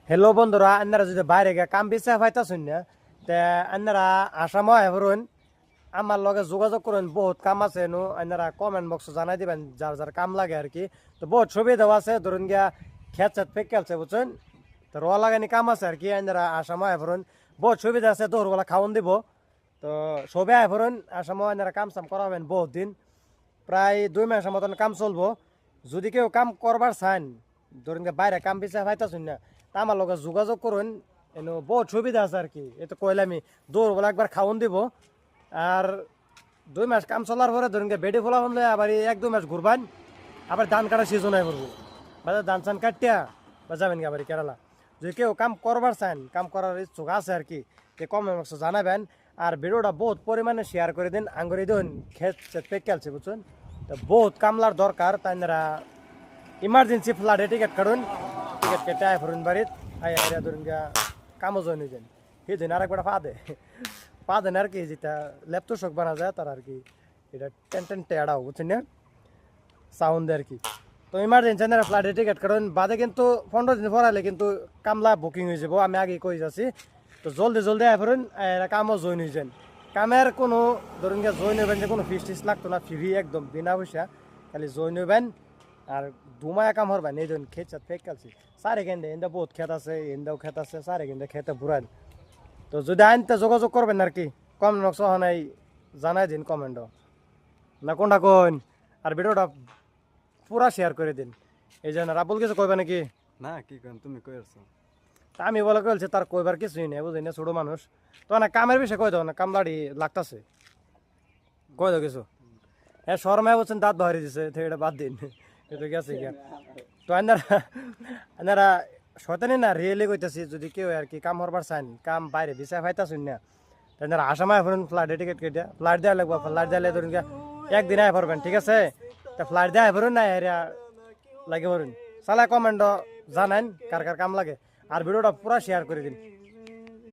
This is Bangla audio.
হ্যালো বন্ধুরা, আপনারা যদি বাইরে গিয়ে কাম বিচা পাইতেছেন না, তে আপনারা আসাম হরুন, আমার লগে যোগাযোগ করুন। বহুত কাম আছে নো, আপনারা কমেন্ট বক্সে জানাই দিবেন যার যার কাম লাগে আর কি। তো বহুত সুবিধাও আছে, ধরুন গিয়া খেত চেত ফেকেলছে বুঝছেন, তো রোয়া লাগানি কাম আছে আর কি। আপনারা আসাম হরুন, বহুত সুবিধা আছে, দৌড়বেলা খাওয়ান দিব। তো সবে হরুন আসাম আপনারা কাম সাম করাবেন বহুত দিন, প্রায় 2 মাসের মতন কাম চলবো। যদি কেউ কাম করবার চান, ধরুন বাইরে কাম বিচা পাইতেছেন না, তা আমার লগে যোগাযোগ করুন। এনে বহুত সুবিধা আছে আর কি। এ তো কইলে আমি দৌড়বেলা একবার খাওয়ান দিব। আর 2 মাস কাম চলার পরে ধরুন বেডি ফোলা হলে আবার 1-2 মাস ঘুরবান, আবার ধান কাটার সিজন হয়ে পড়বো। বাজার ধান চান কাটিয়া বা যাবেন কি আবার কেরালা। যদি কেউ কাম করবার চান, কাম করার ইচ্ছুক আছে আর কি, তে কমেন্ট জানাবেন। আর ভিডিওটা বহুত পরিমাণে শেয়ার করে দিন। আঙ্গুরি দিন খেত পেকেলছে বুঝছেন, তো বহুত কামলার দরকার। তাইনারা ইমার্জেন্সি ফ্লাডে টিকিট কাটুন, টিকিট কেটে আয় ফরুন বাড়িত আয় আইরা ধরুন গা কামও জয়েন হয়ে যান। সেই দিন আরেকবার পা দেন আর কি, যেটা ল্যাপটপ শখ বানা যায় তার আর কি। এটা টেন টেড়াও বুঝছেন না, সাউন্ড আর কি। তো ইমার্জেন্সি না ফ্লাইটে টিকিট কারণ বাদে কিন্তু 15 দিন পরালে কিন্তু কামলা বুকিং হয়ে যাব, আমি আগে কই যাচ্ছি। তো জলদি জলদি আয় ফেরুন, কামও জয়েন হয়ে যান। কামের কোনো ধরুন গিয়ে জয়েন হবেন যে কোনো ফিস টিস লাগতো না, ফ্রি একদম বিনা পয়সা, খালি জয়েন হবেন আর দুমায়া কাম হরবেন। এই ধরুন খেত ফেক কালছি সারে কেন্দে এন্দা বহুত খেত আছে, এন্দাও খেত আছে, সারে কেন্দে খেতে বুড়ান। তো যদি আইনতে যোগাযোগ করবেন আর কি, কম নকশ নাই জানাই দিন কমেন্ট না কোনটা কোন। আর ভিডিওটা পুরা শেয়ার করে দিন। এই জন্য রাবুল কিছু কইবা নাকি? না কি করেন তুমি কই আসছো? তা আমি বলে কইলছি তার কইবার কিছুই নেই, বুঝলি না, ছোট মানুষ তো না। কামের বিষয়ে কই দাও না, কামলাড়ি লাগতাছে, কই দাও কিছু। হ্যাঁ শর্মায় বলছেন দাঁত বাহারি দিছে, তো এটা বাদ দিন, এটা গেছে গিয়া। তো আপনারা শয়তানি না, রিয়েলি কইতাছি, যদি কেউ আর কি কাম হরবার চান, কাম বাইরে দিছে পাইতাছুন না, আপনারা আসামায় ফেরুন ফ্লাইটে টিকিট কেটে। ফ্লাইট দেওয়া লাগবে, ফ্লাইট দিলে ধরুন গিয়া একদিন আয় পড়বেন, ঠিক আছে? তা ফ্লাইট দেওয়া ফেরুন না এরিয়া লাগে পড়ুন। সালা কমেন্ট জানান কার কার কাম লাগে, আর ভিডিওটা পুরা শেয়ার করে দিন।